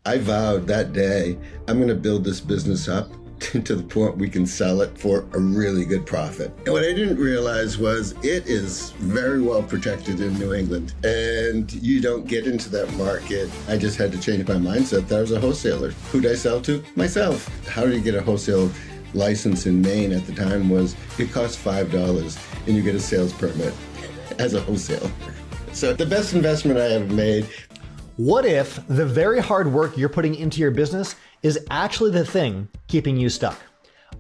I vowed that day, I'm going to build this business up to the point we can sell it for a really good profit. And what I didn't realize was it is very well protected in New England, and you don't get into that market. I just had to change my mindset that I was a wholesaler. Who'd I sell to? Myself. How do you get a wholesale license in Maine at the time was it costs $5 and you get a sales permit as a wholesaler. So the best investment I ever made. What if the very hard work you're putting into your business is actually the thing keeping you stuck?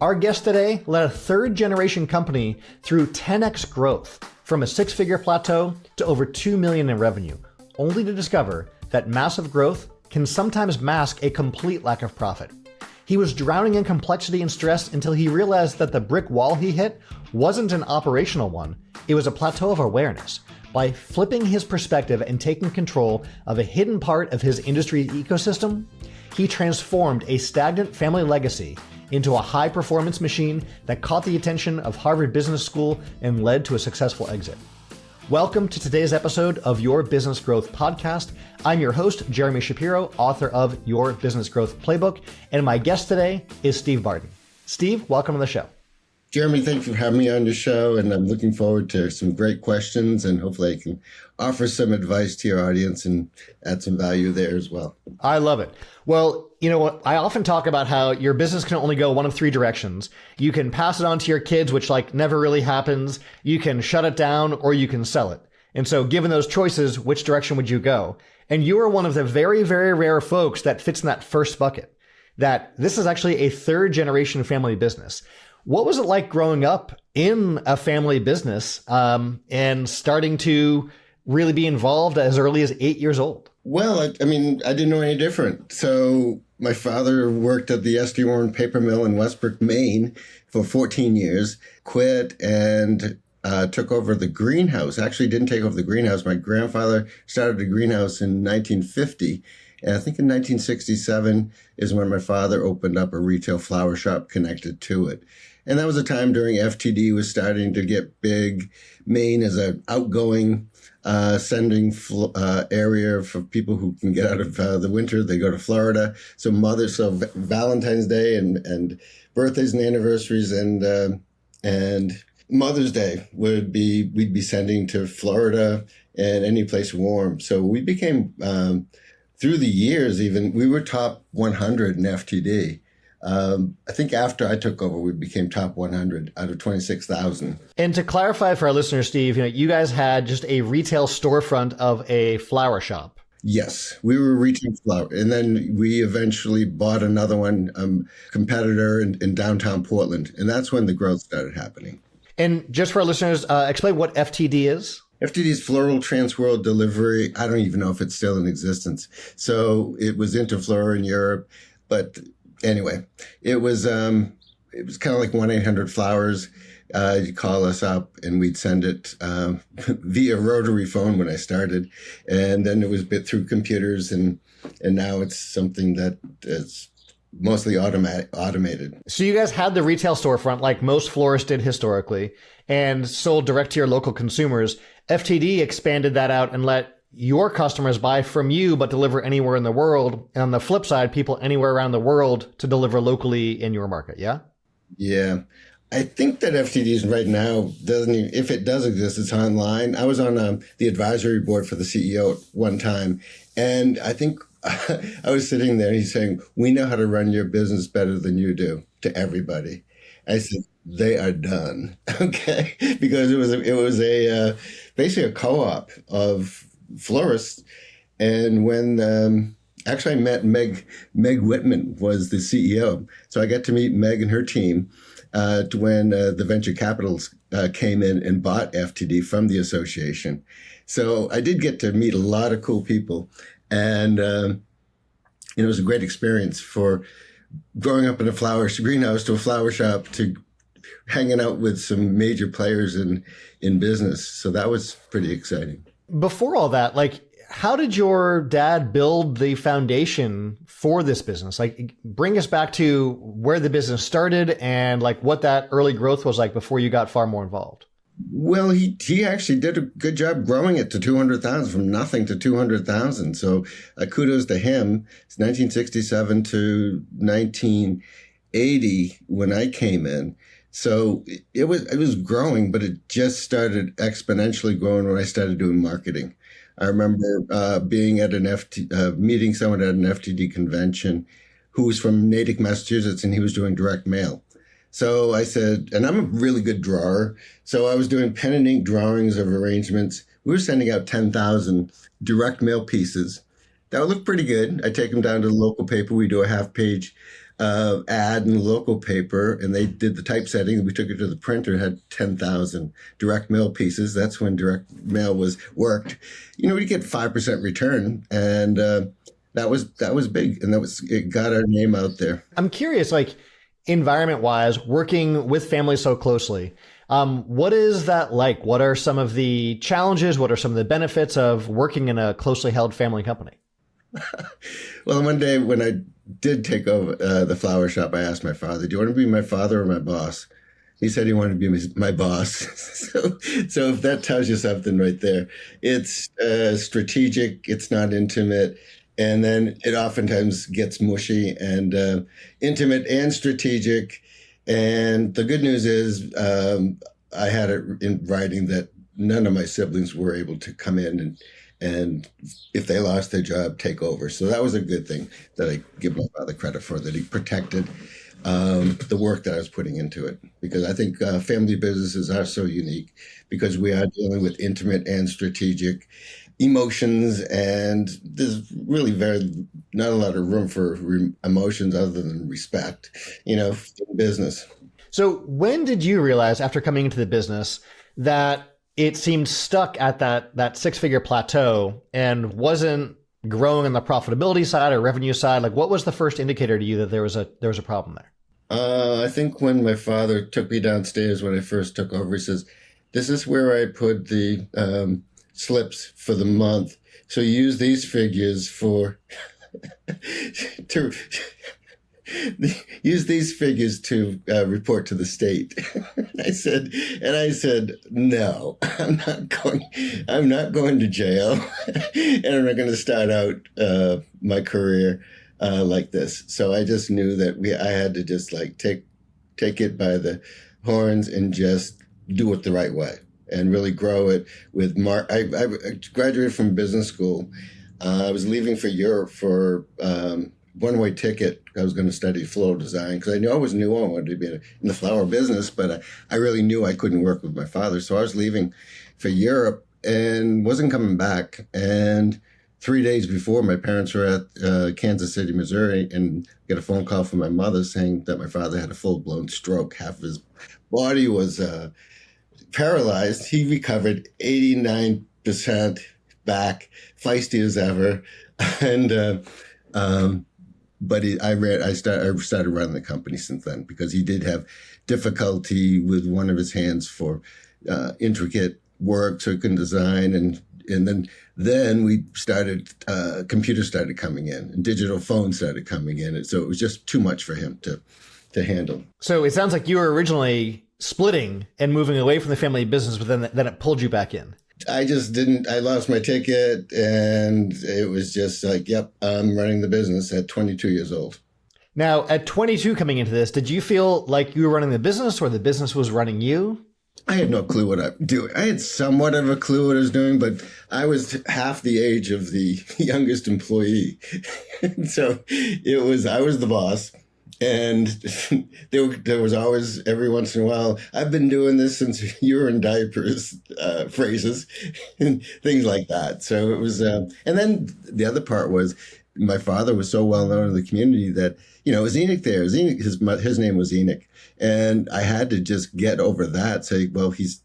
Our guest today led a third generation company through 10x growth from a 6-figure plateau to over 2 million in revenue, only to discover that massive growth can sometimes mask a complete lack of profit. He was drowning in complexity and stress until he realized that the brick wall he hit wasn't an operational one, it was a plateau of awareness. By flipping his perspective and taking control of a hidden part of his industry ecosystem, he transformed a stagnant family legacy into a high-performance machine that caught the attention of Harvard Business School and led to a successful exit. Welcome to today's episode of Your Business Growth Podcast. I'm your host, Jeremy Shapiro, author of Your Business Growth Playbook, and my guest today is Steve Barton. Steve, welcome to the show. Jeremy, thanks for having me on your show, and I'm looking forward to some great questions, and hopefully I can offer some advice to your audience and add some value there as well. I love it. Well, you know what? I often talk about how your business can only go one of three directions. You can pass it on to your kids, which never really happens. You can shut it down, or you can sell it. And so given those choices, which direction would you go? And you are one of the very, very rare folks that fits in that first bucket, that this is actually a third generation family business. What was it like growing up in a family business and starting to really be involved as early as 8 years old? Well, I didn't know any different. So my father worked at the S.D. Warren paper mill in Westbrook, Maine for 14 years, quit and took over the greenhouse. Actually didn't take over the greenhouse. My grandfather started a greenhouse in 1950. And I think in 1967 is when my father opened up a retail flower shop connected to it. And that was a time during FTD was starting to get big. Maine is an outgoing sending area for people who can get out of the winter. They go to Florida. So Valentine's Day and birthdays and anniversaries and Mother's Day we'd be sending to Florida and any place warm. So we became, through the years even, we were top 100 in FTD. I think after I took over, we became top 100 out of 26,000. And to clarify for our listeners, Steve, you guys had just a retail storefront of a flower shop. Yes, we were retail flower. And then we eventually bought another one, competitor in downtown Portland. And that's when the growth started happening. And just for our listeners, explain what FTD is. FTD is Floral Trans-World Delivery. I don't even know if it's still in existence. So it was Interflora in Europe, but anyway, it was kind of like 1-800-Flowers. You call us up and we'd send it via rotary phone when I started. And then it was bit through computers and now it's something that is mostly automated. So you guys had the retail storefront like most florists did historically and sold direct to your local consumers. FTD expanded that out and let your customers buy from you, but deliver anywhere in the world. And on the flip side, people anywhere around the world to deliver locally in your market. Yeah. Yeah. I think that FTD right now if it does exist, it's online. I was on the advisory board for the CEO at one time. And I think I was sitting there and he's saying, we know how to run your business better than you do to everybody. I said, they are done. Okay. Because it was basically a co-op of florists. And when actually I met Meg Whitman was the CEO. So I got to meet Meg and her team when the venture capitals came in and bought FTD from the association. So I did get to meet a lot of cool people. And it was a great experience for growing up in a greenhouse to a flower shop to hanging out with some major players in business. So that was pretty exciting. Before all that, how did your dad build the foundation for this business? Bring us back to where the business started and what that early growth was like before you got far more involved. Well, he actually did a good job growing it to 200,000 from nothing to 200,000. So kudos to him. It's 1967 to 1980 when I came in. So it was growing, but it just started exponentially growing when I started doing marketing. I remember being at meeting someone at an FTD convention who was from Natick, Massachusetts, and he was doing direct mail. So I said, and I'm a really good drawer. So I was doing pen and ink drawings of arrangements. We were sending out 10,000 direct mail pieces. That would look pretty good. I take them down to the local paper. We do a half-page ad in the local paper, and they did the typesetting. We took it to the printer, had 10,000 direct mail pieces. That's when direct mail was worked. We get 5% return, and that was big, and it got our name out there. I'm curious, environment-wise, working with families so closely, what is that like? What are some of the challenges? What are some of the benefits of working in a closely held family company? Well, one day when I did take over the flower shop, I asked my father, do you want to be my father or my boss? He said he wanted to be my boss. So if that tells you something right there, it's strategic, it's not intimate. And then it oftentimes gets mushy and intimate and strategic. And the good news is I had it in writing that none of my siblings were able to come in and if they lost their job, take over. So that was a good thing that I give my father credit for, that he protected the work that I was putting into it. Because I think family businesses are so unique because we are dealing with intimate and strategic emotions, and there's really not a lot of room for emotions other than respect, in business. So when did you realize after coming into the business that it seemed stuck at that six-figure plateau and wasn't growing on the profitability side or revenue side? What was the first indicator to you that there was a problem there? I think when my father took me downstairs when I first took over, he says, "This is where I put the slips for the month. So use these figures to use these figes to report to the state." I said, "No, I'm not going to jail, and I'm not going to start out my career like this." So I just knew that I had to just take it by the horns and just do it the right way and really grow it with I graduated from business school. I was leaving for Europe for one-way ticket. I was going to study floral design because I always knew I wanted to be in the flower business, but I really knew I couldn't work with my father. So I was leaving for Europe and wasn't coming back. And 3 days before, my parents were at Kansas City, Missouri, and get a phone call from my mother saying that my father had a full-blown stroke. Half of his body was paralyzed. He recovered 89% back, feisty as ever, and but I started running the company since then because he did have difficulty with one of his hands for intricate work, so he couldn't design, and then we started computers started coming in and digital phones started coming in, and so it was just too much for him to handle. So it sounds like you were originally splitting and moving away from the family business, but then it pulled you back in. I lost my ticket, and it was just yep, I'm running the business at 22 years old. Now, at 22 coming into this, did you feel like you were running the business or the business was running you? I had no clue what I'm doing. I had somewhat of a clue what I was doing, but I was half the age of the youngest employee. So I was the boss. And there was always, every once in a while, "I've been doing this since you were in diapers," phrases and things like that. So it was, and then the other part was my father was so well known in the community that, it was Enoch there. His name was Enoch. And I had to just get over that, say, well, he's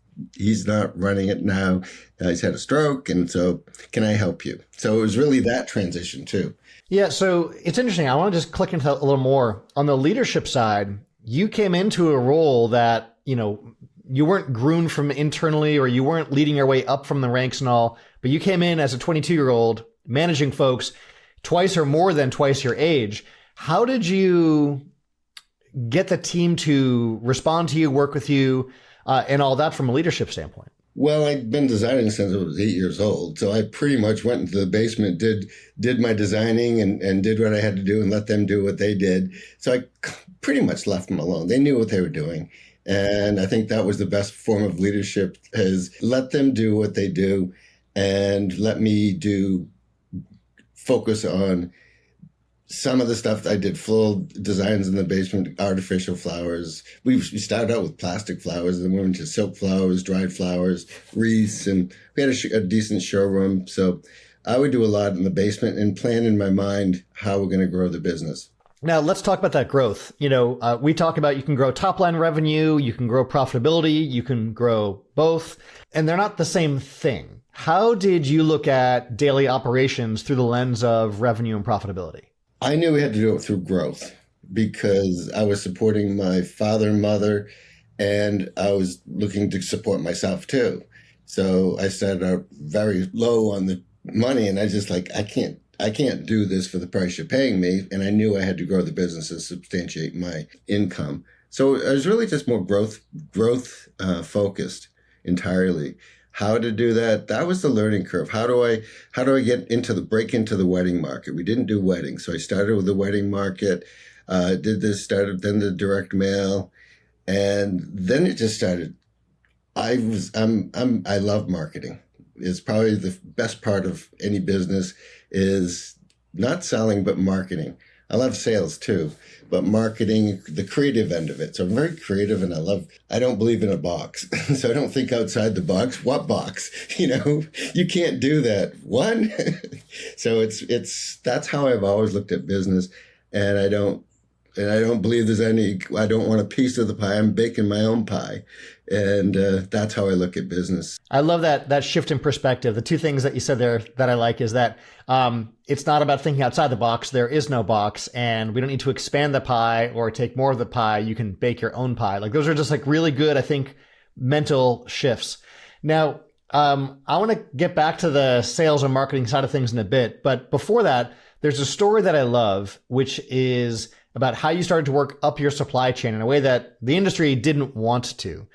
not running it now. He's had a stroke. And so can I help you? So it was really that transition too. Yeah, so it's interesting. I want to just click into that a little more. On the leadership side, you came into a role that, you weren't groomed from internally or you weren't leading your way up from the ranks and all, but you came in as a 22-year-old managing folks twice or more than twice your age. How did you get the team to respond to you, work with you? and all that from a leadership standpoint? Well, I'd been designing since I was 8 years old. So I pretty much went into the basement, did my designing and did what I had to do and let them do what they did. So I pretty much left them alone. They knew what they were doing. And I think that was the best form of leadership, is let them do what they do and let me focus on some of the stuff. I did floral designs in the basement, artificial flowers. We started out with plastic flowers, and then we went to silk flowers, dried flowers, wreaths, and we had a decent showroom. So I would do a lot in the basement and plan in my mind how we're going to grow the business. Now, let's talk about that growth. We talk about you can grow top line revenue, you can grow profitability, you can grow both, and they're not the same thing. How did you look at daily operations through the lens of revenue and profitability? I knew we had to do it through growth because I was supporting my father and mother, and I was looking to support myself too. So I started out very low on the money, and I just I can't do this for the price you're paying me. And I knew I had to grow the business and substantiate my income. So I was really just more growth focused entirely. How to do that? That was the learning curve. How do I break into the wedding market? We didn't do weddings, so I started with the wedding market. Started then the direct mail, and then it just started. I love marketing. It's probably the best part of any business is not selling, but marketing. I love sales too, but marketing, the creative end of it. So I'm very creative, and I don't believe in a box. So I don't think outside the box. What box? You can't do that. One. So that's how I've always looked at business. And I don't believe I don't want a piece of the pie. I'm baking my own pie. And that's how I look at business. I love that shift in perspective. The two things that you said there that I like is that it's not about thinking outside the box. There is no box, and we don't need to expand the pie or take more of the pie. You can bake your own pie. Those are just really good, I think, mental shifts. Now, I want to get back to the sales and marketing side of things in a bit. But before that, there's a story that I love, which is about how you started to work up your supply chain in a way that the industry didn't want to.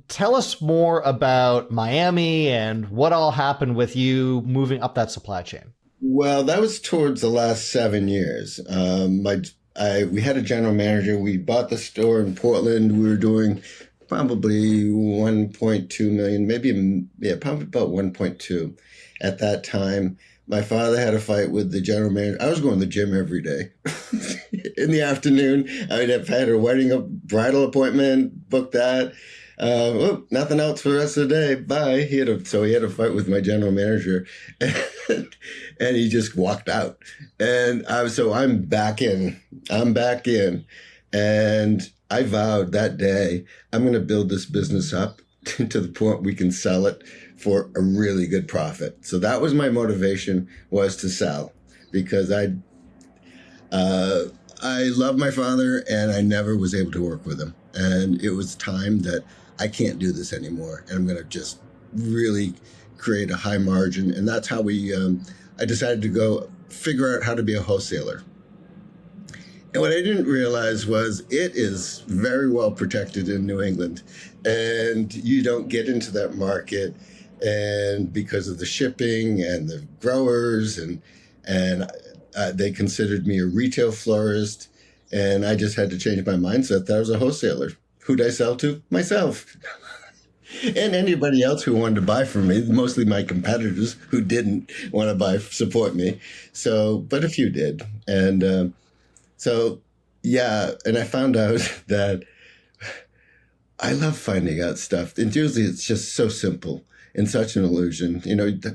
Tell us more about Miami and what all happened with you moving up that supply chain. Well, that was towards the last 7 years. We had a general manager. We bought the store in Portland. We were doing probably 1.2 million, probably about 1.2 at that time. My father had a fight with the general manager. I was going to the gym every day. In the afternoon, I had a wedding, a bridal appointment, booked that. Nothing else for the rest of the day. Bye. He had a fight with my general manager, and he just walked out. And I'm back in. And I vowed that day, I'm going to build this business up to the point we can sell it for a really good profit. So that was my motivation, was to sell, because I love my father, and I never was able to work with him. And it was time that I can't do this anymore, and I'm going to just really create a high margin. And that's how I decided to go figure out how to be a wholesaler. And what I didn't realize was it is very well protected in New England, and you don't get into that market. And because of the shipping and the growers, and they considered me a retail florist, and I just had to change my mindset that I was a wholesaler. Who'd I sell to? Myself. And anybody else who wanted to buy from me, mostly my competitors who didn't want to support me. So, but a few did. And and I found out that I love finding out stuff. And usually it's just so simple and such an illusion.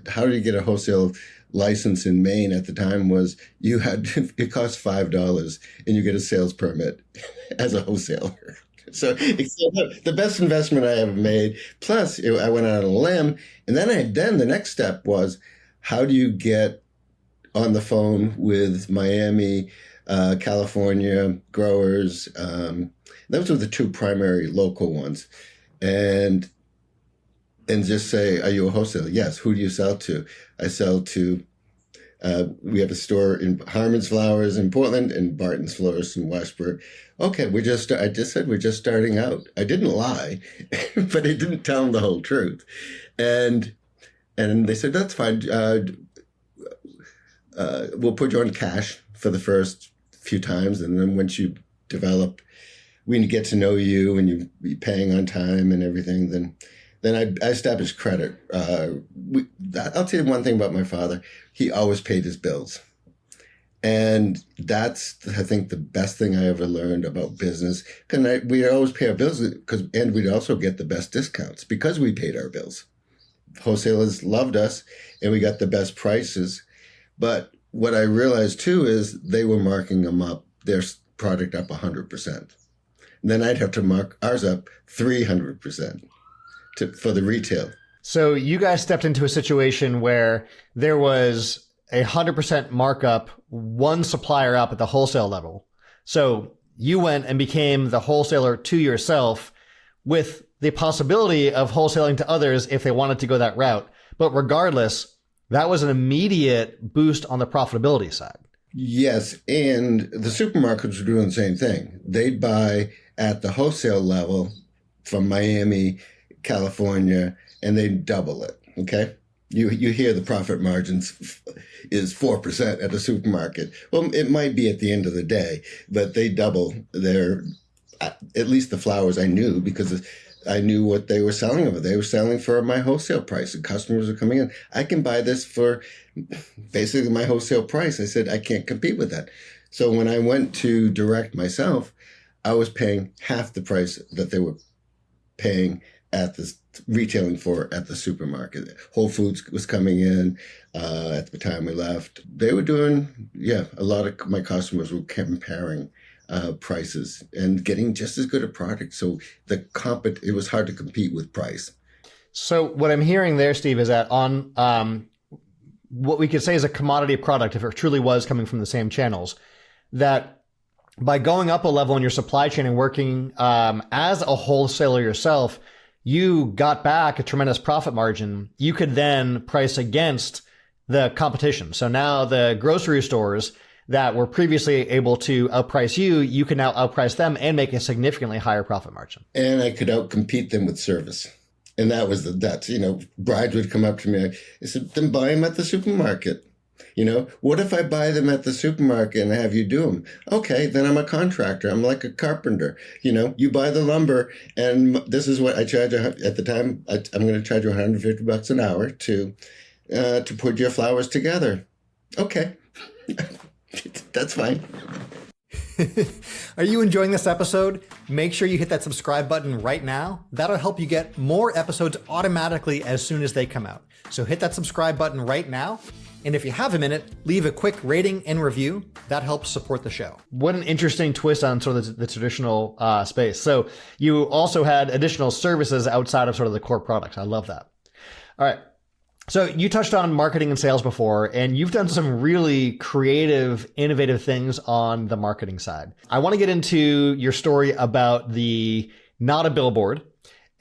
How do you get a wholesale license in Maine at the time was it cost $5 and you get a sales permit as a wholesaler. So it's the best investment I ever made. Plus, I went out on a limb, and then the next step was, how do you get on the phone with Miami, California growers? Those were the two primary local ones, and just say, "Are you a wholesaler?" Yes. Who do you sell to? I sell to We have a store in Harmon's Flowers in Portland and Barton's Flowers in Westbrook. Okay, I just said we're just starting out. I didn't lie, but I didn't tell them the whole truth. And they said, that's fine. We'll put you on cash for the first few times. And then once you develop, we get to know you and you be paying on time and everything, then I established credit. I'll tell you one thing about my father. He always paid his bills. And that's, I think, the best thing I ever learned about business. Because we always pay our bills, and we'd also get the best discounts because we paid our bills. Wholesalers loved us, and we got the best prices. But what I realized, too, is they were marking them up, their product up 100%. And then I'd have to mark ours up 300% for the retail. So you guys stepped into a situation where there was 100% markup, one supplier up at the wholesale level. So you went and became the wholesaler to yourself with the possibility of wholesaling to others if they wanted to go that route. But regardless, that was an immediate boost on the profitability side. Yes, and the supermarkets were doing the same thing. They'd buy at the wholesale level from Miami, California, and they'd double it, okay? You hear the profit margins is 4% at a supermarket. Well, it might be at the end of the day, but they double their, at least the flowers I knew, because I knew what they were selling over. They were selling for my wholesale price, and customers are coming in. I can buy this for basically my wholesale price. I said, I can't compete with that. So when I went to direct myself, I was paying half the price that they were paying at the retailing for at the supermarket. Whole Foods was coming in at the time we left. They were doing, a lot of my customers were comparing prices and getting just as good a product. So it was hard to compete with price. So what I'm hearing there, Steve, is that on what we could say is a commodity product, if it truly was coming from the same channels, that by going up a level in your supply chain and working as a wholesaler yourself, you got back a tremendous profit margin. You could then price against the competition. So now the grocery stores that were previously able to outprice you, you can now outprice them and make a significantly higher profit margin. And I could outcompete them with service. And that was brides would come up to me. I said, then buy them at the supermarket. What if I buy them at the supermarket and have you do them? Okay, then I'm a contractor. I'm like a carpenter. You buy the lumber, and this is what I charge at the time. I'm going to charge you $150 an hour to put your flowers together. Okay, that's fine. Are you enjoying this episode? Make sure you hit that subscribe button right now. That'll help you get more episodes automatically as soon as they come out. So hit that subscribe button right now. And if you have a minute, leave a quick rating and review. That helps support the show. What an interesting twist on sort of the traditional space. So you also had additional services outside of sort of the core products. I love that. All right. So you touched on marketing and sales before, and you've done some really creative, innovative things on the marketing side. I want to get into your story about the Not a Billboard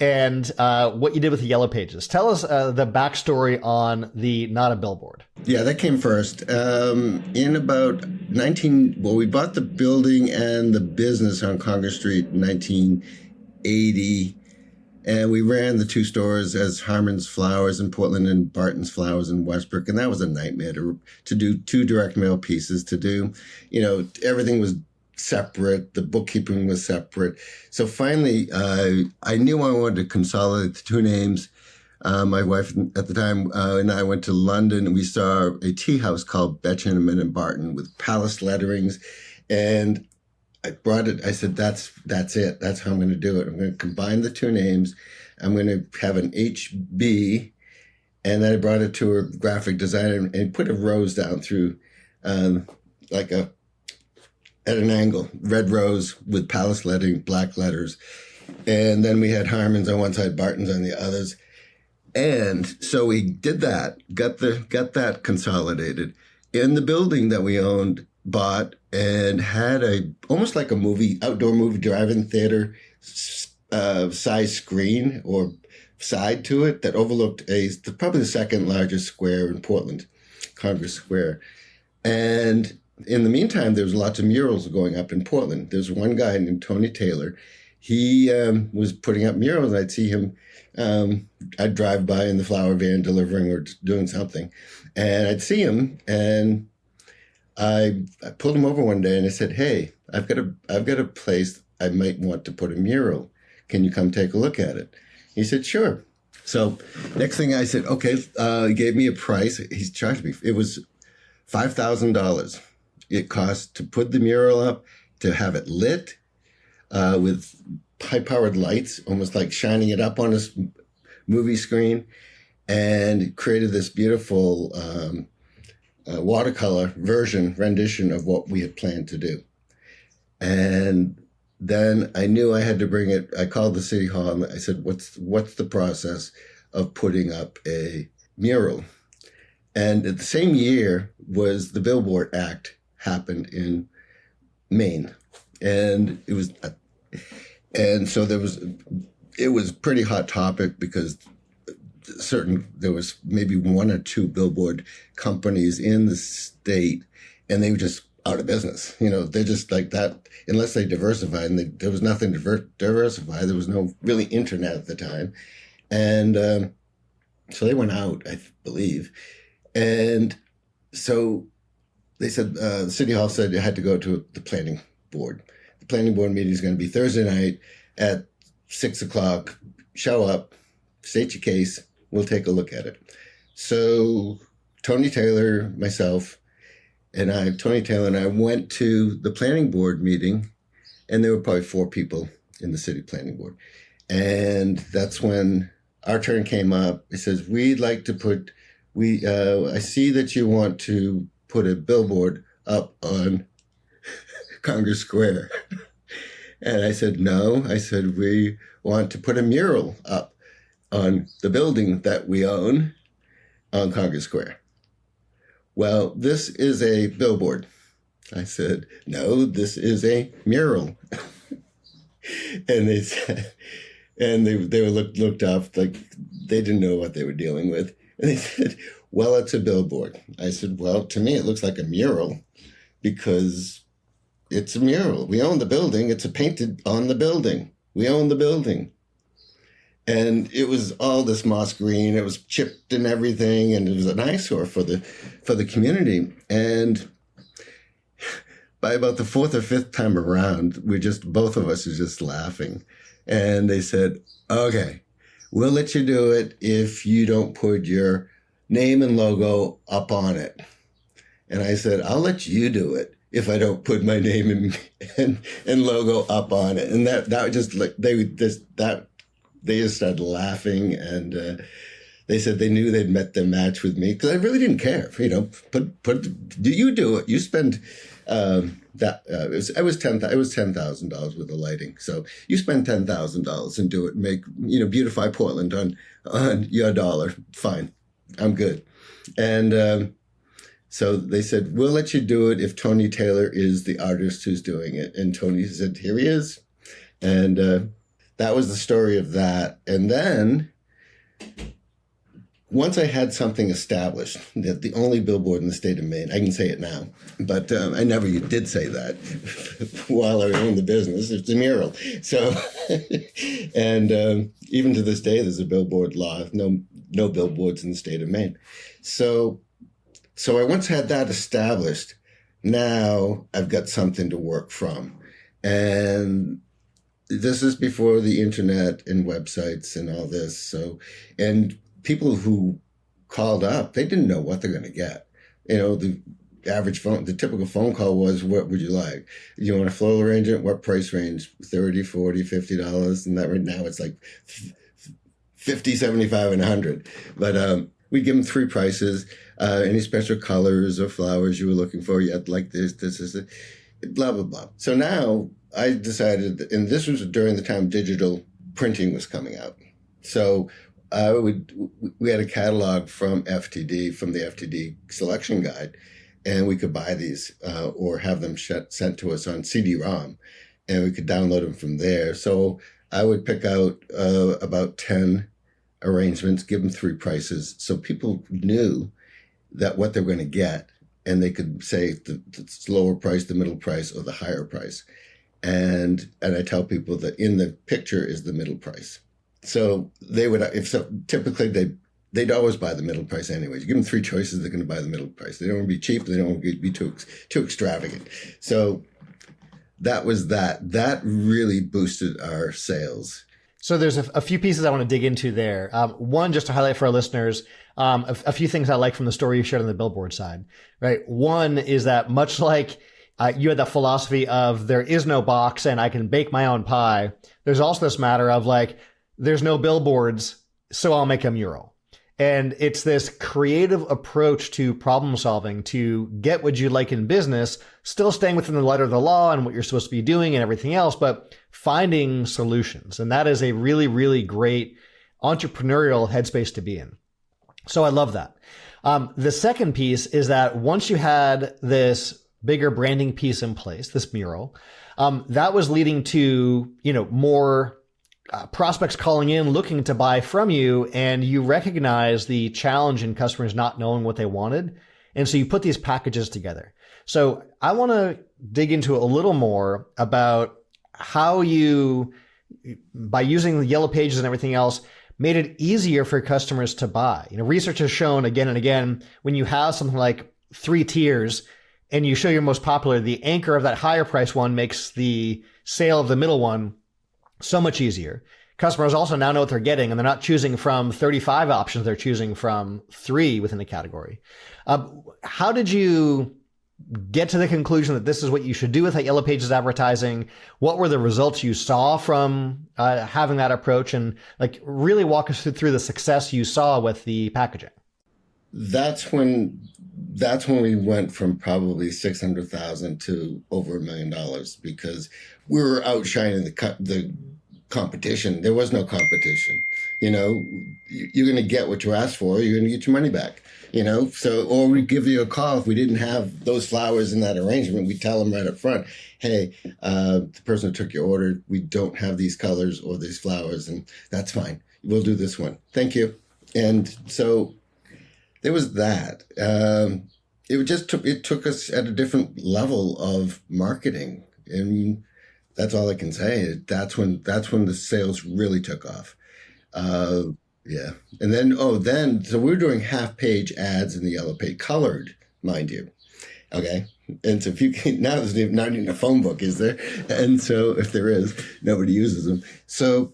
and what you did with the Yellow Pages. Tell us the backstory on the Not a Billboard. Yeah, that came first. In about we bought the building and the business on Congress Street in 1980. And we ran the two stores as Harmon's Flowers in Portland and Barton's Flowers in Westbrook. And that was a nightmare to do two direct mail pieces, to do, everything was separate. The bookkeeping was separate. So finally, I knew I wanted to consolidate the two names. My wife at the time and I went to London, and we saw a tea house called Betjeman and Barton with palace letterings. And I brought it. I said, that's it. That's how I'm going to do it. I'm going to combine the two names. I'm going to have an HB. And then I brought it to a graphic designer and put a rose down through at an angle, red rose with palace lettering, black letters. And then we had Harmon's on one side, Barton's on the others. And so we did that, got that consolidated in the building that we owned, bought, and had almost like a outdoor movie drive-in theater size screen or side to it that overlooked probably the second largest square in Portland. Congress Square. And in the meantime, there was lots of murals going up in Portland. There's one guy named Tony Taylor. He was putting up murals. I'd see him. I'd drive by in the flower van delivering or doing something. And I'd see him, and I pulled him over one day and I said, "Hey, I've got a place I might want to put a mural. Can you come take a look at it?" He said, "Sure." So next thing I said, "Okay." He gave me a price. He's charged me. It was $5,000. It cost to put the mural up, to have it lit with high-powered lights, almost like shining it up on a movie screen, and created this beautiful watercolor rendition of what we had planned to do. And then I knew I had to bring it. I called the city hall and I said, what's the process of putting up a mural? And at the same year was the Billboard Act happened in Maine. And it was pretty hot topic because there was maybe one or two billboard companies in the state, and they were just out of business. They're just like that unless they diversified, and there was nothing to diversify. There was no really internet at the time. And so they went out, I believe. And so they said, the city hall said you had to go to the planning board. The planning board meeting is going to be Thursday night at 6:00. Show up, state your case. We'll take a look at it. So Tony Taylor, myself, Tony Taylor and I went to the planning board meeting, and there were probably 4 people in the city planning board. And that's when our turn came up. It says, we'd like to put, I see that you want to put a billboard up on Congress Square. And I said, no. I said, we want to put a mural up on the building that we own on Congress Square. Well, this is a billboard. I said, no, this is a mural. And they said, and they were looked up like they didn't know what they were dealing with. And they said, well, it's a billboard. I said, well, to me, it looks like a mural because it's a mural. We own the building. It's painted on the building. We own the building. And it was all this moss green. It was chipped and everything, and it was an eyesore for the community. And by about the 4th or 5th time around, both of us were just laughing. And they said, okay, we'll let you do it if you don't put your name and logo up on it. And I said, I'll let you do it if I don't put my name and logo up on it. And that just like they just started laughing, and they said they knew they'd met their match with me because I really didn't care. Do you do it? You spend it was $10,000 with the lighting. So you spend $10,000 and do it. Make beautify Portland on your dollar. Fine, I'm good. And so they said, we'll let you do it if Tony Taylor is the artist who's doing it. And Tony said, here he is. And that was the story of that. And then once I had something established, that the only billboard in the state of Maine, I can say it now, but I never did say that while I owned the business. It's a mural. So, and even to this day, there's a billboard law, no billboards in the state of Maine. So I once had that established. Now I've got something to work from. And this is before the internet and websites and all this. So, and people who called up, they didn't know what they're going to get. The typical phone call was, what would you like? You want a floral arrangement? What price range? $30, $40, $50. And that right now it's like 50, 75, and 100. But we give them 3 prices. Any special colors or flowers you were looking for? You had like this is it, blah, blah, blah. So now I decided, and this was during the time digital printing was coming out. So we had a catalog from the FTD selection guide, and we could buy these or have them sent to us on CD-ROM, and we could download them from there. So I would pick out about 10 arrangements, give them 3 prices, so people knew that what they're going to get. And they could say the lower price, the middle price, or the higher price. And I tell people that in the picture is the middle price. So they would, typically they'd always buy the middle price anyways. You give them three choices, they're going to buy the middle price. They don't want to be cheap. They don't want to be too extravagant. So that was that. That really boosted our sales. So there's a few pieces I want to dig into there. One, just to highlight for our listeners, a few things I like from the story you shared on the Billboard side, right? One is that much like you had that philosophy of there is no box and I can bake my own pie, there's also this matter of like, there's no billboards, so I'll make a mural. And it's this creative approach to problem solving to get what you like in business, still staying within the letter of the law and what you're supposed to be doing and everything else, but finding solutions. And that is a really, really great entrepreneurial headspace to be in. So I love that. The second piece is that once you had this bigger branding piece in place, this mural, that was leading to, more prospects calling in, looking to buy from you, and you recognize the challenge in customers not knowing what they wanted. And so you put these packages together. So I want to dig into a little more about how you, by using the yellow pages and everything else, made it easier for customers to buy. Research has shown again and again, when you have something like 3 tiers and you show your most popular, the anchor of that higher price one makes the sale of the middle one so much easier. Customers also now know what they're getting, and they're not choosing from 35 options. They're choosing from 3 within the category. How did you get to the conclusion that this is what you should do with that Yellow Pages advertising? What were the results you saw from having that approach? And really walk us through the success you saw with the packaging. That's when we went from probably 600,000 to over $1 million, because we were outshining the competition. There was no competition. You're going to get what you asked for. You're going to get your money back. So, or we give you a call if we didn't have those flowers in that arrangement. We tell them right up front, hey, the person who took your order, we don't have these colors or these flowers, and that's fine. We'll do this one. Thank you. And so there was that. It took us at a different level of marketing, and that's all I can say. That's when the sales really took off. Yeah. And then, so we were doing half-page ads in the Yellow Page, colored, mind you. Okay. And so now there's not even a phone book, is there? And so if there is, nobody uses them. So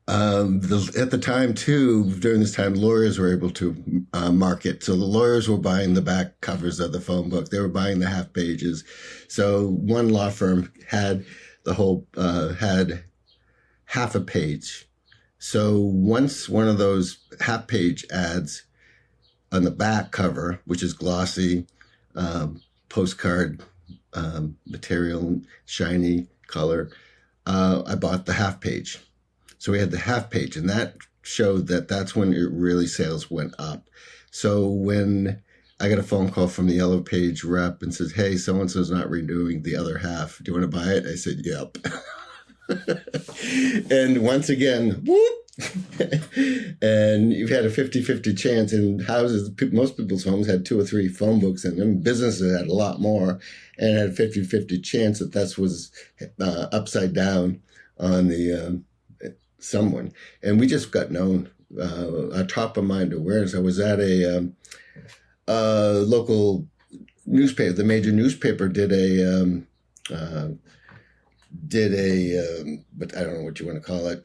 at the time too, during this time, lawyers were able to market. So the lawyers were buying the back covers of the phone book. They were buying the half pages. So one law firm had had half a page. So once one of those half page ads on the back cover, which is glossy, postcard material, shiny color, I bought the half page. So we had the half page, and that showed that's when sales went up. So when I got a phone call from the Yellow Page rep and says, hey, so-and-so's not renewing the other half. Do you want to buy it? I said, yep. And once again, whoop. And you've had a 50-50 chance in houses. Most people's homes had 2 or 3 phone books in them. Businesses had a lot more, and had a 50-50 chance that was upside down on the someone. And we just got known, our top of mind awareness. I was at a local newspaper. The major newspaper did a but I don't know what you want to call it.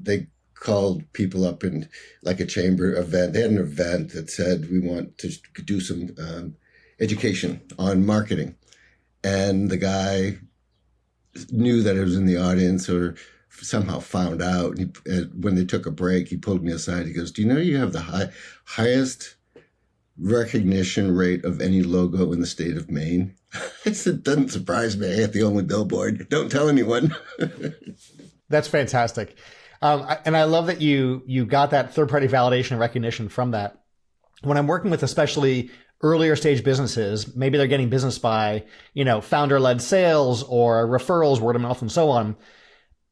They called people up in like a chamber event. They had an event that said, we want to do some education on marketing. And the guy knew that it was in the audience, or somehow found out. When they took a break, he pulled me aside. He goes, do you know you have the highest recognition rate of any logo in the state of Maine? I said, doesn't surprise me. I got the only billboard. Don't tell anyone. That's fantastic. And I love that you got that third-party validation and recognition from that. When I'm working with especially earlier stage businesses, maybe they're getting business by, founder-led sales or referrals, word of mouth, and so on.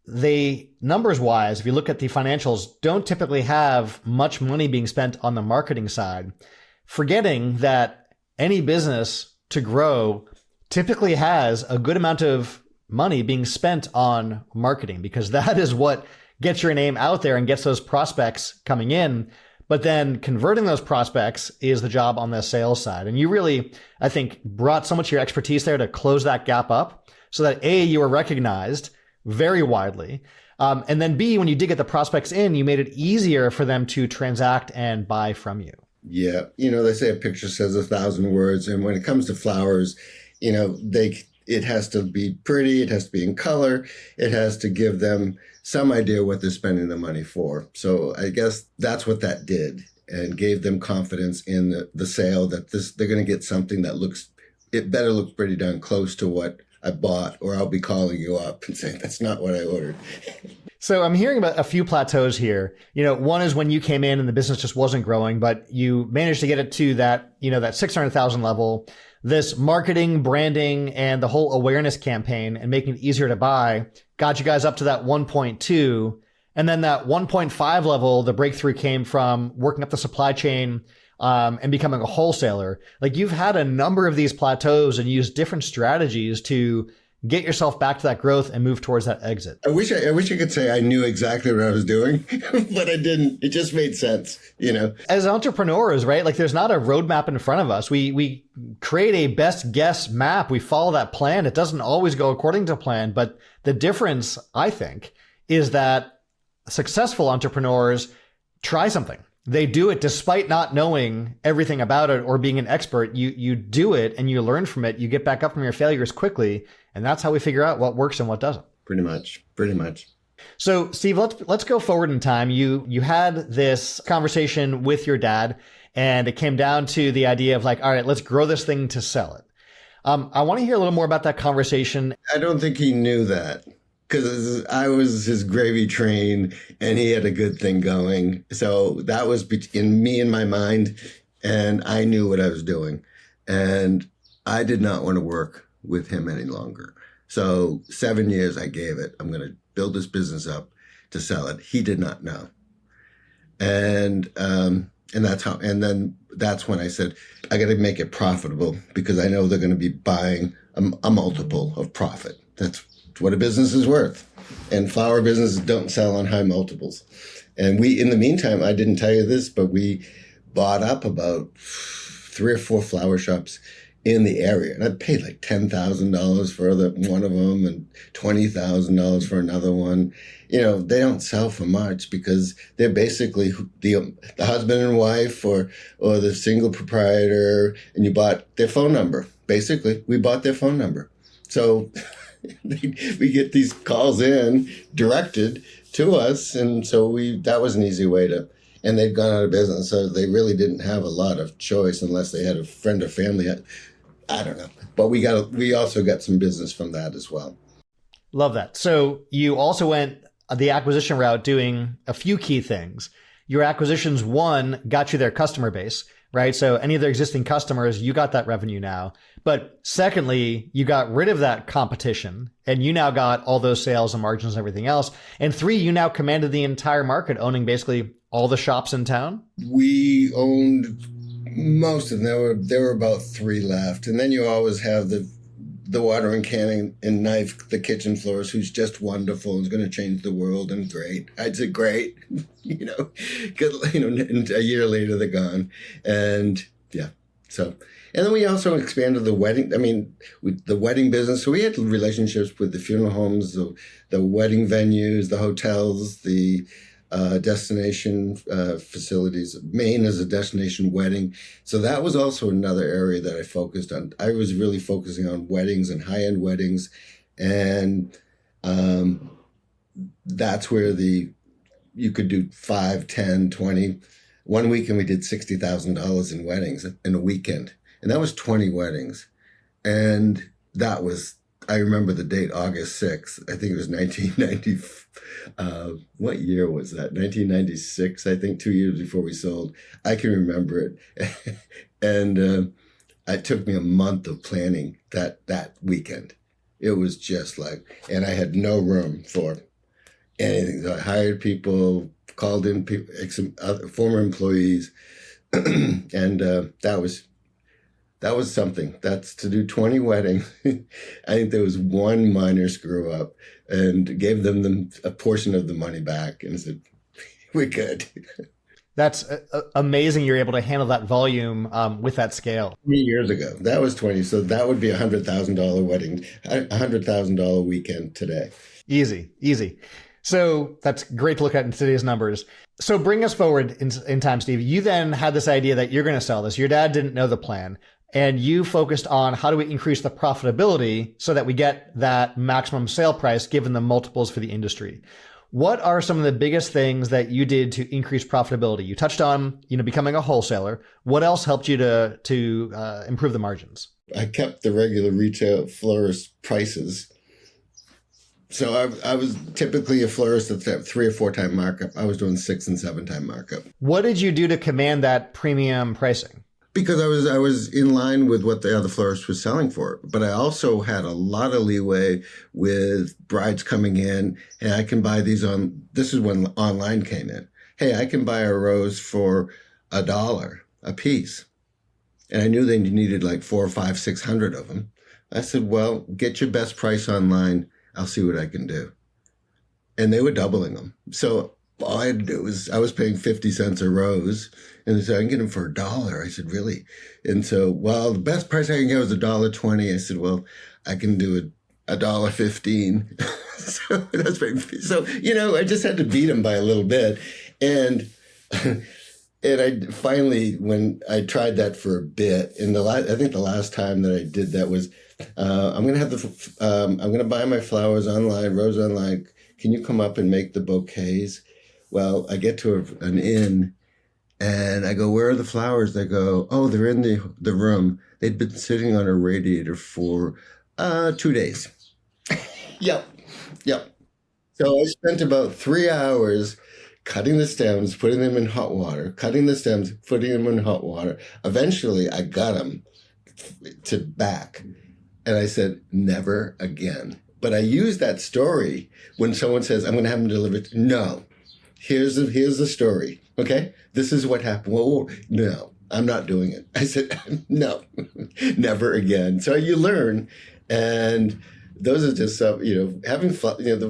they, numbers wise, if you look at the financials, don't typically have much money being spent on the marketing side, forgetting that any business to grow typically has a good amount of money being spent on marketing, because that is what gets your name out there and gets those prospects coming in. But then converting those prospects is the job on the sales side. And you really, I think, brought so much of your expertise there to close that gap up so that A, you were recognized very widely. And then B, when you did get the prospects in, you made it easier for them to transact and buy from you. Yeah. They say a picture says 1,000 words. And when it comes to flowers, it has to be pretty. It has to be in color. It has to give them some idea what they're spending the money for. So I guess that's what that did, and gave them confidence in the sale that they're going to get something that it better look pretty darn close to what I bought, or I'll be calling you up and saying, that's not what I ordered. So I'm hearing about a few plateaus here. One is when you came in and the business just wasn't growing, but you managed to get it to that 600,000 level. This marketing, branding, and the whole awareness campaign and making it easier to buy got you guys up to that 1.2. And then that 1.5 level, the breakthrough came from working up the supply chain and becoming a wholesaler. Like, you've had a number of these plateaus and used different strategies to get yourself back to that growth and move towards that exit. I wish I could say I knew exactly what I was doing, but I didn't. It just made sense, As entrepreneurs, right? Like, there's not a roadmap in front of us. We create a best guess map. We follow that plan. It doesn't always go according to plan, but the difference, I think, is that successful entrepreneurs try something. They do it despite not knowing everything about it or being an expert. You do it and you learn from it. You get back up from your failures quickly. And that's how we figure out what works and what doesn't. Pretty much. So, Steve, let's go forward in time. You had this conversation with your dad, and it came down to the idea of, like, all right, let's grow this thing to sell it. I want to hear a little more about that conversation. I don't think he knew that, because I was his gravy train and he had a good thing going. So that was in me and my mind, and I knew what I was doing. And I did not want to work with him any longer. So 7 years I gave it. I'm going to build this business up to sell it. He did not know. And that's when I said, I got to make it profitable, because I know they're going to be buying a multiple of profit. That's what a business is worth. And flower businesses don't sell on high multiples. And in the meantime, I didn't tell you this, but we bought up about 3 or 4 flower shops in the area. And I paid like $10,000 for one of them and $20,000 for another one. They don't sell for much, because they're basically the husband and wife or the single proprietor, and you bought their phone number. Basically, we bought their phone number. So we get these calls in directed to us. And so that was an easy way and they'd gone out of business. So they really didn't have a lot of choice unless they had a friend or family. I don't know. But we also got some business from that as well. Love that. So you also went the acquisition route, doing a few key things. Your acquisitions, one, got you their customer base, right? So any of their existing customers, you got that revenue now. But secondly, you got rid of that competition, and you now got all those sales and margins and everything else. And 3, you now commanded the entire market, owning basically all the shops in town. We owned most of them. There were about 3 left. And then you always have the watering can and knife the kitchen floors, who's just wonderful and is going to change the world, and great. I'd say great, good, and a year later they're gone. And yeah, so, and then we also expanded the wedding. The wedding business. So we had relationships with the funeral homes, the wedding venues, the hotels, the destination facilities. Maine is a destination wedding. So that was also another area that I focused on. I was really focusing on weddings and high-end weddings. And that's where you could do 5, 10, 20. One weekend we did $60,000 in weddings in a weekend. And that was 20 weddings. And that was, I remember the date, August 6th. I think it was 1990. What year was that? 1996, I think, 2 years before we sold. I can remember it. And it took me a month of planning that weekend. It was just like, and I had no room for anything. So I hired people, called in people, some other, former employees, and that was something. That's to do 20 weddings. I think there was one minor screw up, and gave them a portion of the money back and said, we're good. That's amazing. You're able to handle that volume with that scale. 3 years ago, that was 20. So that would be $100,000 wedding, $100,000 weekend today. Easy, easy. So that's great to look at in today's numbers. So bring us forward in time, Steve. You then had this idea that you're going to sell this. Your dad didn't know the plan. And you focused on how do we increase the profitability so that we get that maximum sale price given the multiples for the industry. What are some of the biggest things that you did to increase profitability? You touched on, becoming a wholesaler. What else helped you to improve the margins? I kept the regular retail florist prices. So I was typically a florist at 3 or 4 time markup. I was doing 6 and 7 time markup. What did you do to command that premium pricing? Because I was in line with what the other florist was selling for. But I also had a lot of leeway with brides coming in. Hey, I can buy these this is when online came in. Hey, I can buy a rose for $1 a piece. And I knew they needed like 400 or 500, 600 of them. I said, well, get your best price online. I'll see what I can do. And they were doubling them. So all I had to do was, I was paying 50 cents a rose, and they said, I can get them for $1. I said, really? And so, well, the best price I can get was $1.20. I said, well, I can do it $1.15. So that's very, so, I just had to beat them by a little bit. And I finally, when I tried that for a bit, and I think the last time that I did that was, I'm going to buy my flowers online, rose online. Can you come up and make the bouquets? Well, I get to an inn and I go, where are the flowers? They go, oh, they're in the room. They'd been sitting on a radiator for 2 days. Yep. So I spent about 3 hours cutting the stems, putting them in hot water, cutting the stems, putting them in hot water. Eventually, I got them to back. And I said, never again. But I use that story when someone says, I'm going to have them delivered. No. Here's the story, okay? This is what happened. Well, no, I'm not doing it. I said, no, never again. So you learn, and those are just some, having fun. The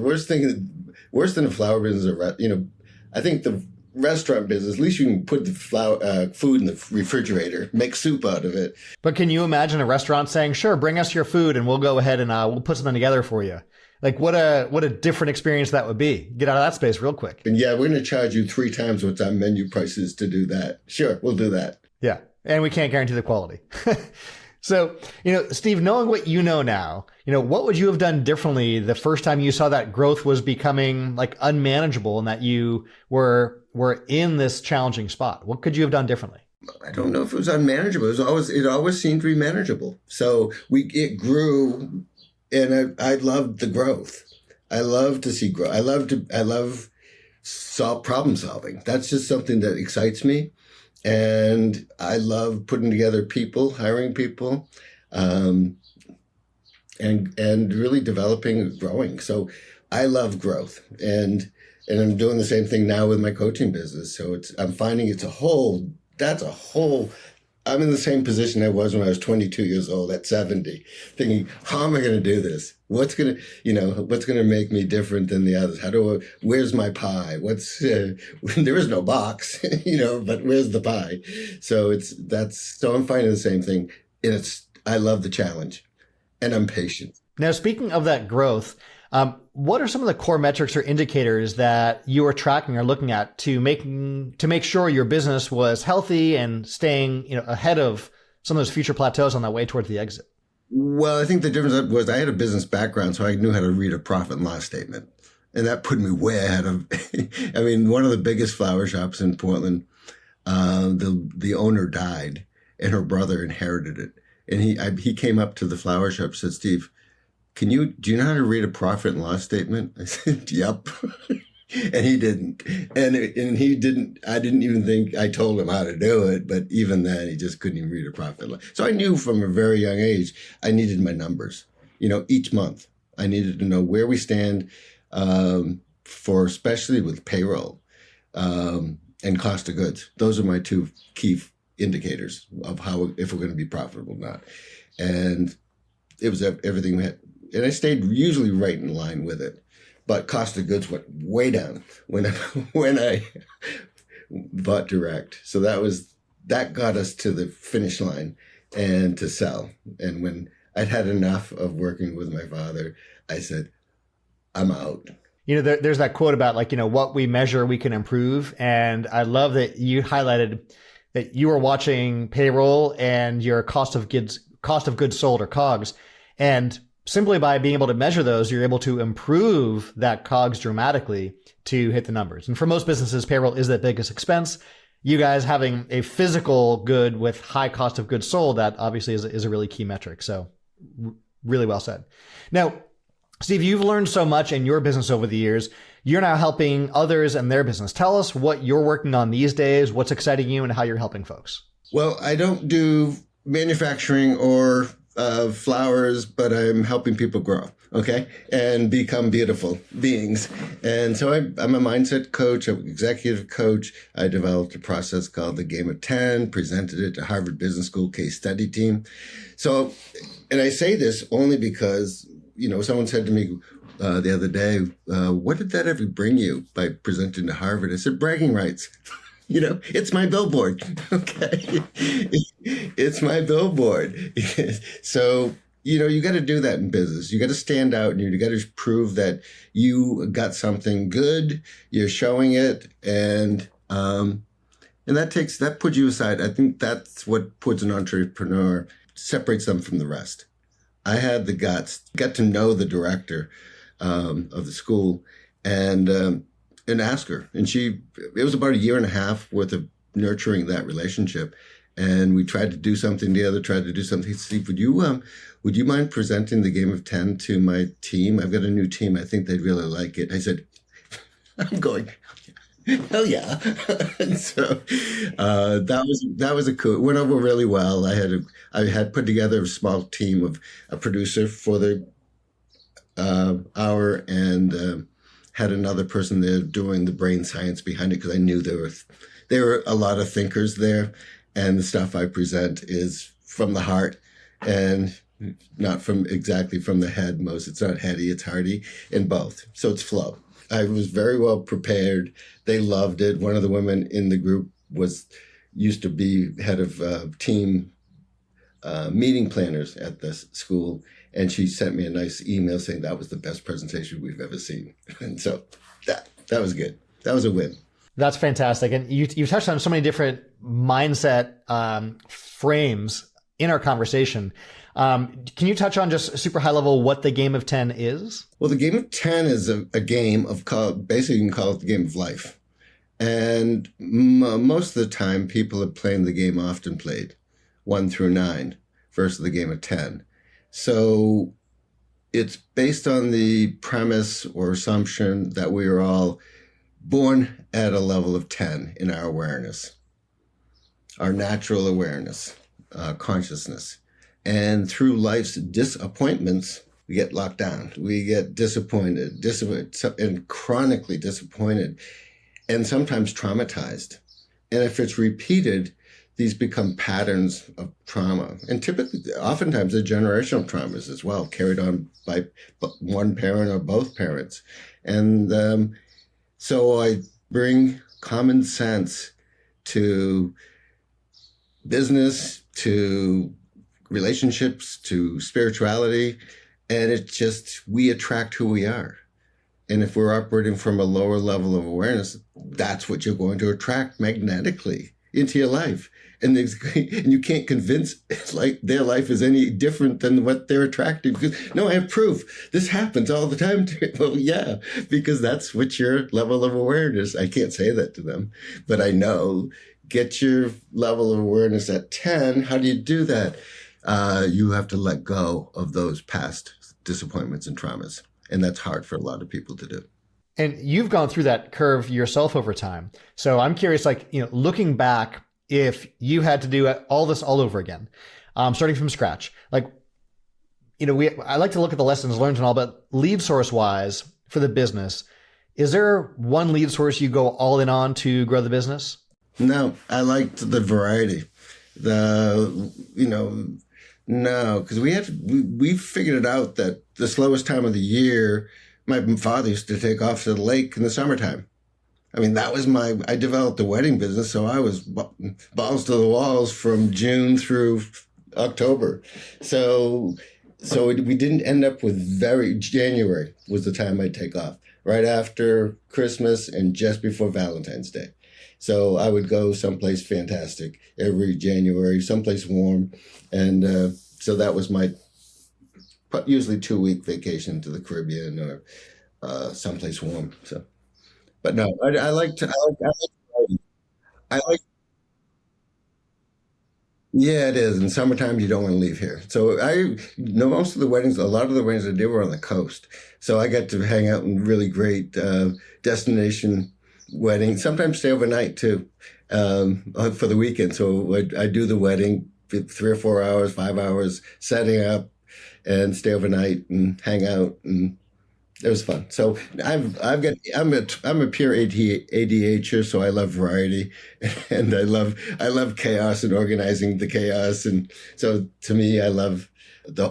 worse than a flower business, I think the restaurant business, at least you can put the food in the refrigerator, make soup out of it. But can you imagine a restaurant saying, sure, bring us your food and we'll go ahead and we'll put something together for you? Like what a different experience that would be. Get out of that space real quick. And yeah, we're going to charge you 3 times what our menu price is to do that. Sure, we'll do that. Yeah. And we can't guarantee the quality. So, Steve, knowing what you know now, what would you have done differently the first time you saw that growth was becoming like unmanageable and that you were in this challenging spot? What could you have done differently? I don't know if it was unmanageable. It always seemed to be manageable. So it grew, and I loved the growth. I love to see growth. I love problem solving. That's just something that excites me. And I love putting together people, hiring people, and really developing and growing. So I love growth, and I'm doing the same thing now with my coaching business. So I'm finding I'm in the same position I was when I was 22 years old at 70, thinking, how am I going to do this? What's going to make me different than the others? Where's my pie? There is no box, but where's the pie? So I'm finding the same thing. And I love the challenge, and I'm patient. Now, speaking of that growth, what are some of the core metrics or indicators that you are tracking or looking at to make sure your business was healthy and staying ahead of some of those future plateaus on that way towards the exit? Well, I think the difference was I had a business background, so I knew how to read a profit and loss statement. And that put me way ahead of, one of the biggest flower shops in Portland, the owner died and her brother inherited it. And he came up to the flower shop and said, Steve, do you know how to read a profit and loss statement? I said, yep. And he didn't. And he didn't, I didn't even think I told him how to do it, but even then he just couldn't even read a profit and loss. So I knew from a very young age, I needed my numbers. Each month I needed to know where we stand, for especially with payroll and cost of goods. Those are my two key indicators of how, if we're going to be profitable or not. And it was everything we had. And I stayed usually right in line with it. But cost of goods went way down when I bought direct. So that got us to the finish line and to sell. And when I'd had enough of working with my father, I said, I'm out. There's that quote about what we measure, we can improve. And I love that you highlighted that you were watching payroll and your cost of goods sold, or COGS. And simply by being able to measure those, you're able to improve that COGS dramatically to hit the numbers. And for most businesses, payroll is the biggest expense. You guys having a physical good with high cost of goods sold, that obviously is a really key metric. So really well said. Now, Steve, you've learned so much in your business over the years. You're now helping others in their business. Tell us what you're working on these days, what's exciting you, and how you're helping folks. Well, I don't do manufacturing or flowers, but I'm helping people grow, okay, and become beautiful beings. And so I'm a mindset coach, an executive coach. I developed a process called the Game of 10, presented it to Harvard Business School case study team. So, and I say this only because, someone said to me the other day, what did that ever bring you by presenting to Harvard? I said, bragging rights. It's my billboard. Okay. It's my billboard. So, you got to do that in business. You got to stand out and you got to prove that you got something good. You're showing it. And that puts you aside. I think that's what puts an entrepreneur, separates them from the rest. I had the guts, got to know the director of the school and ask her. And it was about a year and a half worth of nurturing that relationship. And we tried to do something together, Steve, would you mind presenting the Game of 10 to my team? I've got a new team. I think they'd really like it. I said, I'm going, hell yeah. And so that was a cool, it went over really well. I had put together a small team of a producer for the hour and had another person there doing the brain science behind it, because I knew there were a lot of thinkers there, and the stuff I present is from the heart and not exactly from the head. It's not heady, it's hearty, in both. So it's flow. I was very well prepared. They loved it. One of the women in the group used to be head of team meeting planners at this school. And she sent me a nice email saying that was the best presentation we've ever seen. And so that was good. That was a win. That's fantastic. And you touched on so many different mindset frames in our conversation. Can you touch on just super high level what the Game of 10 is? Well, the Game of 10 is a game of basically you can call it the game of life. And most of the time people are playing the game often played 1 through 9 versus the Game of 10. So it's based on the premise or assumption that we are all born at a level of 10 in our awareness, our natural awareness, consciousness. And through life's disappointments, we get locked down. We get disappointed, and chronically disappointed, and sometimes traumatized. And if it's repeated, these become patterns of trauma. And oftentimes they're generational traumas as well, carried on by one parent or both parents. And so I bring common sense to business, to relationships, to spirituality. And it's just, we attract who we are. And if we're operating from a lower level of awareness, that's what you're going to attract magnetically into your life. And you can't convince their life is any different than what they're attracting. Because, no, I have proof. This happens all the time. Well, yeah, because that's what your level of awareness. I can't say that to them, but I know. Get your level of awareness at 10. How do you do that? You have to let go of those past disappointments and traumas. And that's hard for a lot of people to do. And you've gone through that curve yourself over time. So I'm curious, looking back, if you had to do all this all over again, starting from scratch, I like to look at the lessons learned and all, but lead source wise for the business, Is there one lead source you go all in on to grow the business? No, I liked the variety. No, because we figured it out that the slowest time of the year, my father used to take off to the lake in the summertime. I mean, I developed the wedding business, so I was balls to the walls from June through October. So we didn't end up with January was the time I'd take off, right after Christmas and just before Valentine's Day. So I would go someplace fantastic every January, someplace warm. And so that was my usually 2-week vacation to the Caribbean or someplace warm. So, but no, I like writing. I like, yeah, it is. In summertime, you don't want to leave here. So most of the weddings, a lot of the weddings I did were on the coast. So I got to hang out in really great destination weddings, sometimes stay overnight too, for the weekend. So I do the wedding, 3 or 4 hours, 5 hours, setting up and stay overnight and hang out. And it was fun. So I'm a pure ADHDer, so I love variety, and I love chaos and organizing the chaos, and so to me, I love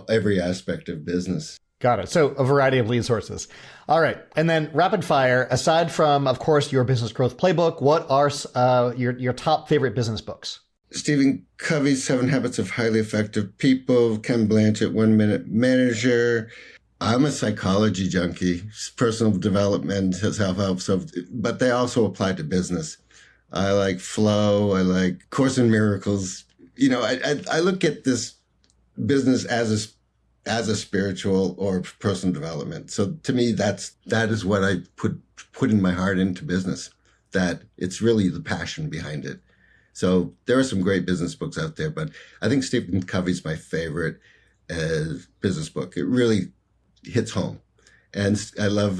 every aspect of business. Got it. So a variety of lead sources. All right, and then rapid fire. Aside from, of course, your business growth playbook, what are your top favorite business books? Stephen Covey's 7 Habits of Highly Effective People, Ken Blanchett, 1 Minute Manager. I'm a psychology junkie, personal development, self-help, but they also apply to business. I like flow. I like Course in Miracles. I look at this business as a spiritual or personal development. So to me, that is what I put in my heart into business, that it's really the passion behind it. So there are some great business books out there, but I think Stephen Covey's my favorite business book. It really hits home. And I love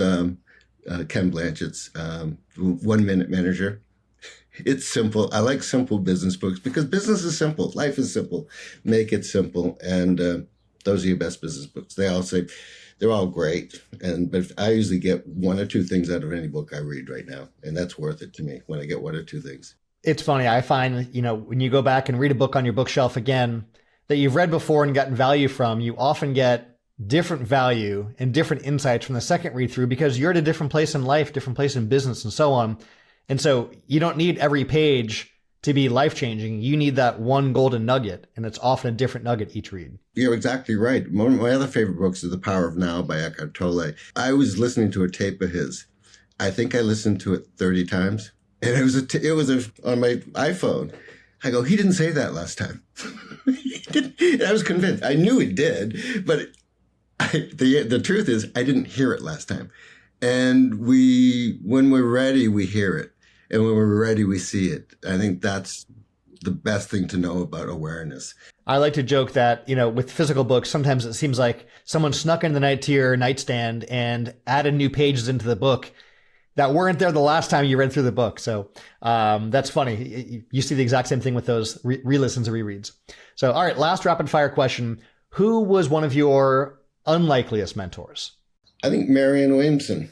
Ken Blanchett's 1 Minute Manager. It's simple. I like simple business books because business is simple. Life is simple. Make it simple. And those are your best business books. They all say they're all great. But I usually get 1 or 2 things out of any book I read right now. And that's worth it to me when I get 1 or 2 things. It's funny. I find, when you go back and read a book on your bookshelf again that you've read before and gotten value from, you often get different value and different insights from the second read through because you're at a different place in life, different place in business and so on. And so you don't need every page to be life-changing. You need that one golden nugget, and it's often a different nugget each read. You're exactly right. One of my other favorite books is The Power of Now by Eckhart Tolle. I was listening to a tape of his. I think I listened to it 30 times. And it was on my iPhone. I go, he didn't say that last time. I was convinced. I knew he did, but the truth is I didn't hear it last time. And when we're ready, we hear it. And when we're ready, we see it. I think that's the best thing to know about awareness. I like to joke that, with physical books, sometimes it seems like someone snuck in the night to your nightstand and added new pages into the book that weren't there the last time you read through the book. So that's funny. You see the exact same thing with those re-listens and rereads. So, all right, last rapid fire question. Who was one of your unlikeliest mentors? I think Marianne Williamson.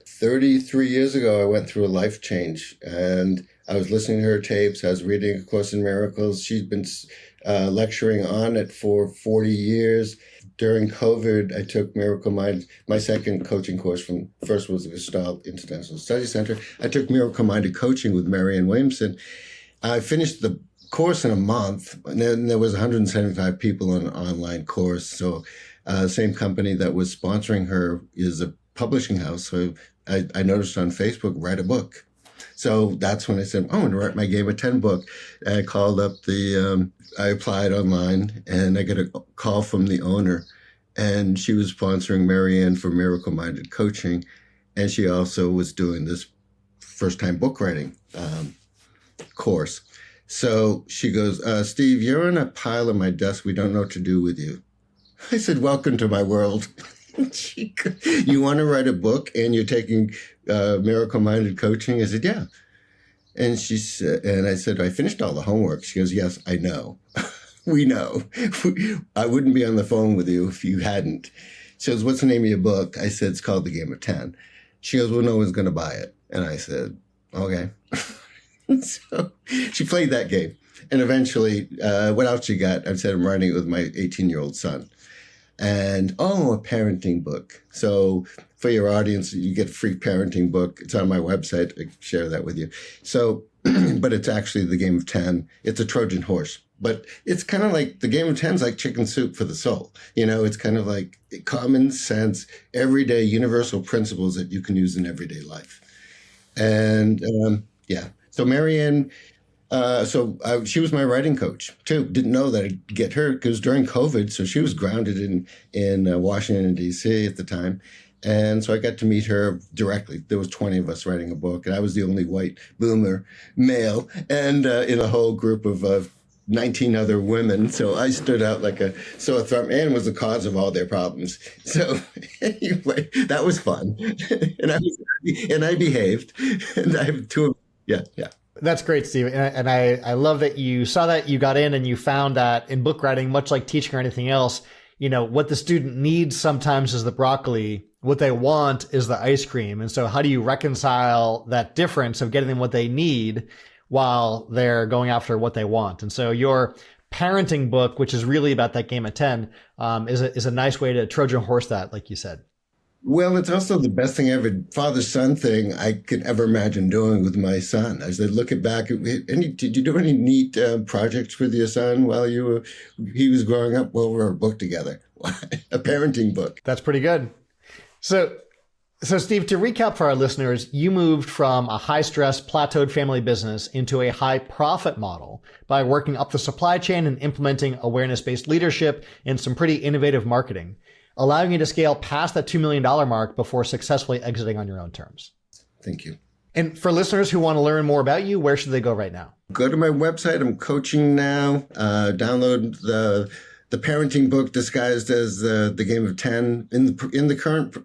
33 years ago, I went through a life change, and I was listening to her tapes. I was reading A Course in Miracles. She'd been lecturing on it for 40 years. During COVID, I took Miracle Mind, my second coaching course first was the Gestalt International Study Center. I took Miracle Minded Coaching with Marianne Williamson. I finished the course in a month, and then there was 175 people on an online course. So same company that was sponsoring her is a publishing house. So I noticed on Facebook, write a book. So that's when I said, I'm going to write my Game of 10 book. And I called up I applied online, and I got a call from the owner, and she was sponsoring Marianne for Miracle Minded Coaching. And she also was doing this first-time book writing course. So she goes, Steve, you're on a pile on my desk. We don't know what to do with you. I said, welcome to my world. You want to write a book and you're taking Miracle Minded Coaching? I said, yeah. And she said, and I said, I finished all the homework. She goes, yes, I know. We know. I wouldn't be on the phone with you if you hadn't. She goes, what's the name of your book? I said, it's called The Game of 10. She goes, well, no one's going to buy it. And I said, okay. So she played that game. And eventually, what else she got? I said, I'm writing it with my 18-year-old son. And, a parenting book. So for your audience, you get a free parenting book. It's on my website. I can share that with you. So, but it's actually the game of 10. It's a Trojan horse. But it's kind of like the game of 10 is like chicken soup for the soul. It's kind of like common sense, everyday universal principles that you can use in everyday life. And so Marianne, she was my writing coach too. Didn't know that I'd get her because during COVID, so she was grounded in Washington, D.C. at the time. And so I got to meet her directly. There was 20 of us writing a book, and I was the only white boomer male and in a whole group of 19 other women. So I stood out like a sore thumb and was the cause of all their problems. So anyway, that was fun. And I behaved. And I have two. Yeah. That's great, Steve. And I love that you saw that, you got in and you found that in book writing, much like teaching or anything else, what the student needs sometimes is the broccoli. What they want is the ice cream. And so how do you reconcile that difference of getting them what they need while they're going after what they want? And so your parenting book, which is really about that game of 10, is a nice way to Trojan horse that, like you said. Well, it's also the best thing ever, father-son thing I could ever imagine doing with my son. I said, looking back, did you do any neat projects with your son while he was growing up? Well, we wrote a book together, a parenting book. That's pretty good. So Steve, to recap for our listeners, you moved from a high-stress, plateaued family business into a high-profit model by working up the supply chain and implementing awareness-based leadership and some pretty innovative marketing, allowing you to scale past that $2 million mark before successfully exiting on your own terms. Thank you. And for listeners who want to learn more about you, where should they go right now? Go to my website. I'm coaching now. Download the parenting book disguised as the game of 10. In the current,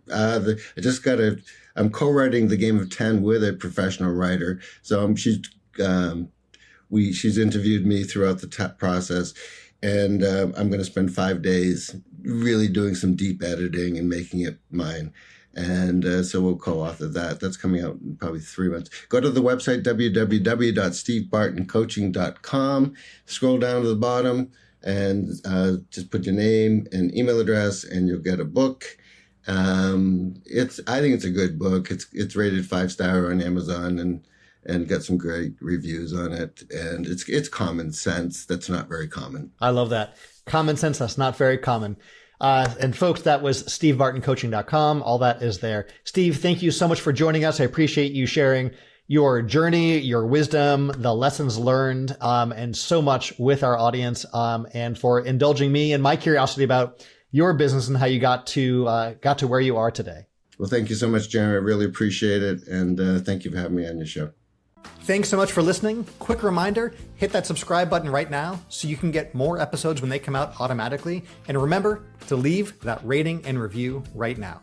I'm co-writing the game of 10 with a professional writer. So she's interviewed me throughout the process. And I'm going to spend 5 days really doing some deep editing and making it mine. And so we'll co-author that. That's coming out in probably 3 months. Go to the website, www.stevebartonccoaching.com. Scroll down to the bottom and just put your name and email address, and you'll get a book. I think it's a good book. It's rated 5-star on Amazon and got some great reviews on it. And it's common sense. That's not very common. I love that. Common sense. That's not very common. And folks, that was stevebartoncoaching.com. All that is there. Steve, thank you so much for joining us. I appreciate you sharing your journey, your wisdom, the lessons learned, and so much with our audience, and for indulging me and my curiosity about your business and how you got to where you are today. Well, thank you so much, Jeremy. I really appreciate it. And thank you for having me on your show. Thanks so much for listening. Quick reminder, hit that subscribe button right now so you can get more episodes when they come out automatically. And remember to leave that rating and review right now.